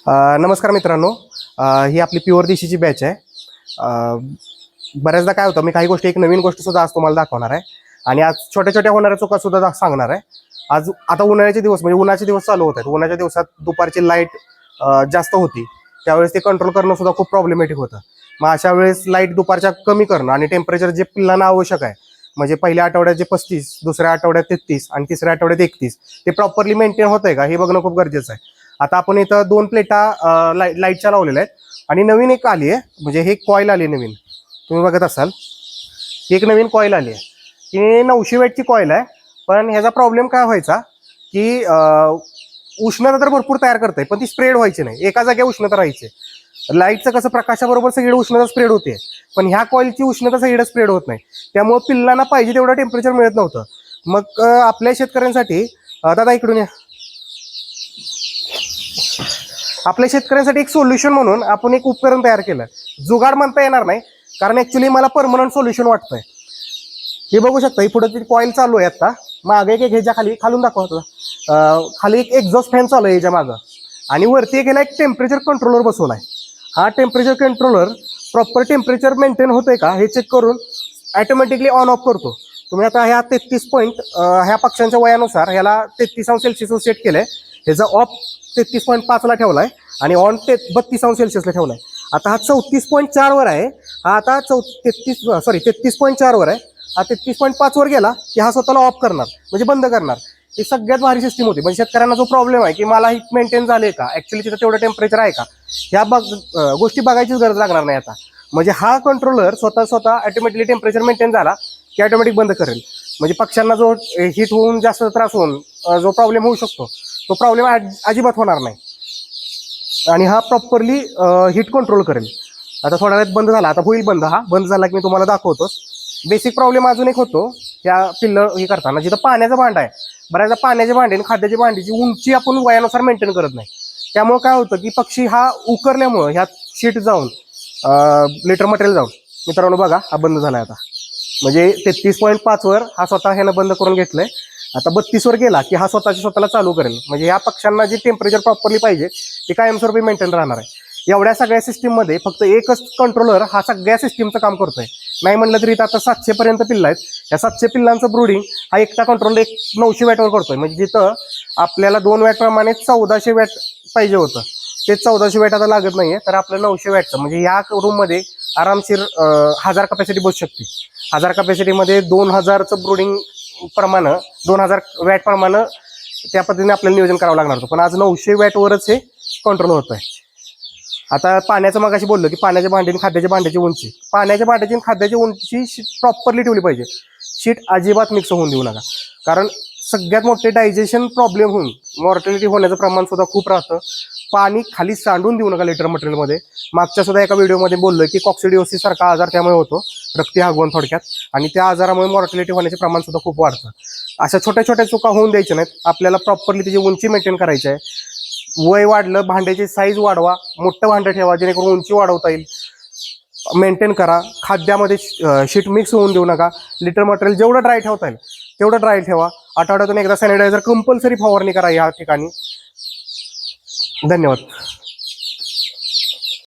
नमस्कार मित्रांनो. ही आपली प्युअर देशीची बॅच आहे. बऱ्याचदा काय होतं, मी काही गोष्टी एक नवीन गोष्ट सुद्धा आज तुम्हाला दाखवणार आहे आणि आज छोट्या छोट्या होणाऱ्या चुका सुद्धा सांगणार आहे. आज आता उन्हाळ्याचे दिवस म्हणजे उन्हाचे दिवस चालू होत आहेत. उन्हाच्या दिवसात दुपारची लाईट जास्त होती, त्यावेळेस ते कंट्रोल करणं सुद्धा खूप प्रॉब्लेमॅटिक होतं. मग अशा वेळेस लाईट दुपारच्या कमी करणं आणि टेम्परेचर जे पिल्लांना आवश्यक आहे, म्हणजे पहिल्या आठवड्यात जे 35, दुसऱ्या आठवड्यात 33 आणि तिसऱ्या आठवड्यात 31, ते प्रॉपरली मेंटेन होत आहे का हे बघणं खूप गरजेचं आहे. आता आपण इथं 2 प्लेटा लाईटच्या लावलेल्या आहेत आणि नवीन एक आली आहे, म्हणजे हे कॉईल आली नवीन, तुम्ही बघत असाल. एक नवीन कॉईल आली आहे, ही 900 वॅटची कॉईल आहे. पण ह्याचा प्रॉब्लेम काय व्हायचा की उष्णता तर भरपूर तयार करते, पण ती स्प्रेड व्हायची नाही, एका जागेवर उष्णता राहायची. लाईटचं कसं प्रकाशाबरोबर सगळीकडे उष्णता स्प्रेड होते, पण ह्या कॉईलची उष्णता सगळीकडे स्प्रेड होत नाही, त्यामुळे पिल्लांना पाहिजे तेवढं टेम्परेचर मिळत नव्हतं. मग आपल्या शेतकऱ्यांसाठी दादा इकडून या, आपल्या शेतकऱ्यांसाठी एक सोल्युशन म्हणून आपण एक उपकरण तयार केलं. जुगाड म्हणता येणार नाही, कारण ऍक्च्युली मला परमनंट सोल्युशन वाटतंय. हे बघू शकता, ही पुढे ती कॉईल चालू आहे. आता मागे एक ह्याच्या खाली खालून दाखवतो, खाली एक एक्झॉस्ट फॅन चालू आहे ह्याच्या मागं, आणि वरती एक टेम्परेचर कंट्रोलर बसवलाय. हा temperature controller proper temperature maintain होतंय का हे चेक करून ऑटोमॅटिकली ऑन ऑफ करतो. तुम्ही आता ह्या 33 पॉईंट ह्या पक्ष्यांच्या वयानुसार ह्याला 33°C सेट केलंय. ह्याचा ऑफ 33.5ला ठेवलाय आणि ऑन 32°C ठेवलाय. आता हा 34.4 वर आहे. हा आता 33.4 वर आहे. हा 33.5 वर गेला की हा स्वतःला ऑफ करणार, म्हणजे बंद करणार. ही सगळ्यात भारी सिस्टीम होती. म्हणजे शेतकऱ्यांना जो प्रॉब्लेम आहे की मला हीट मेंटेन झाले का, ऍक्च्युली तिथं तेवढं टेम्परेचर आहे का, ह्या गोष्टी बघायचीच गरज लागणार नाही आता. म्हणजे हा कंट्रोलर स्वतः ऑटोमॅटिकली टेम्परेचर मेंटेन झाला की ऑटोमॅटिक बंद करेल. म्हणजे पक्ष्यांना जो हीट होऊन जास्त त्रास होऊन जो प्रॉब्लेम होऊ शकतो, तो प्रॉब्लेम अजिबात होणार नाही. आणि हा प्रॉपरली हीट कंट्रोल करेल. आता थोड्या वेळात बंद झाला, आता होईल बंद. हा बंद झाला की मी तुम्हाला दाखवतो. बेसिक प्रॉब्लेम अजून एक होतो त्या पिल्लं हे करताना, जिथं पाण्याचा भांडा आहे. बऱ्याचदा पाण्याचे भांडे आणि खाद्याची भांडीची उंची आपण वयानुसार मेंटेन करत नाही. त्यामुळे काय होतं की पक्षी हा उकरल्यामुळं ह्या शीट जाऊन लिटर मटेरियल जाऊन, मित्रांनो बघा हा बंद झालाय आता. म्हणजे 33.5 वर हा स्वतः ह्यानं बंद करून घेतलंय. आता 32 वर गेला की हा स्वतःला चालू करेल. म्हणजे ह्या पक्ष्यांना जे टेम्परेचर प्रॉपरली पाहिजे ते कायमस्वरूपी मेंटेन राहणार आहे. एवढ्या सगळ्या सिस्टीम मध्ये फक्त एकच कंट्रोलर हा सगळ्या सिस्टीमचं काम करतोय. नाही म्हणलं तरी आता 700 पर्यंत पिल्लं आहेत. या 700 पिल्लांचं ब्रुडिंग हा एकटा कंट्रोलर 900 वॅटवर करतोय. म्हणजे जिथं आपल्याला 2 वॅट प्रमाणे 1400 वॅट पाहिजे होतं, ते 1400 वॅट आता लागत नाहीये, तर आपलं 900 वॅटचं, म्हणजे या रूम मध्ये आरामशीर 1000 कपॅसिटी बसू शकते. 1000 कपॅसिटीमध्ये 2000चं ब्रुडिंग प्रमाणे 2000 वॅट प्रमाणे त्या पद्धतीने आपल्याला नियोजन करावं लागणार होतं. पण आज 900 वॅटवरच हे कंट्रोल होत आहे. आता पाण्याचं मगाशी बोललो की पाण्याच्या भांडी आणि खाद्याच्या भांड्याची उंची, पाण्याच्या भांड्याची आणि खाद्याची उंची प्रॉपरली ठेवली पाहिजे. शीट अजिबात मिक्स होऊन देऊ नका, कारण सगळ्यात मोठे डायजेशन प्रॉब्लेम होऊन मॉर्टॅलिटी होण्याचं प्रमाण सुद्धा खूप राहतं. पाणी खाली सांडून देऊ नका लिटर मटेरियलमध्ये. मागच्या सुद्धा एका व्हिडिओमध्ये बोललोय की कॉक्सिडिओसिस सारखा आजार त्यामुळे होतो, रक्ती हागवण थोडक्यात, आणि त्या आजारामुळे मॉर्टॅलिटी होण्याचे प्रमाण सुद्धा खूप वाढतं. अशा छोट्या छोट्या चुका होऊन द्यायच्या नाहीत. आपल्याला प्रॉपरली त्याची उंची मेंटेन करायची आहे. वय वाढलं, भांड्याची साईज वाढवा, मोठं भांडं ठेवा जेणेकरून उंची वाढवता येईल. मेंटेन करा. खाद्यामध्ये शीट मिक्स होऊन देऊ नका. लिटर मटेरियल जेवढं ड्राय ठेवता येईल तेवढं ड्राय ठेवा. आठवड्यातून एकदा सॅनिटायझर कंपल्सरी फवारणी करा या ठिकाणी. धन्यवाद.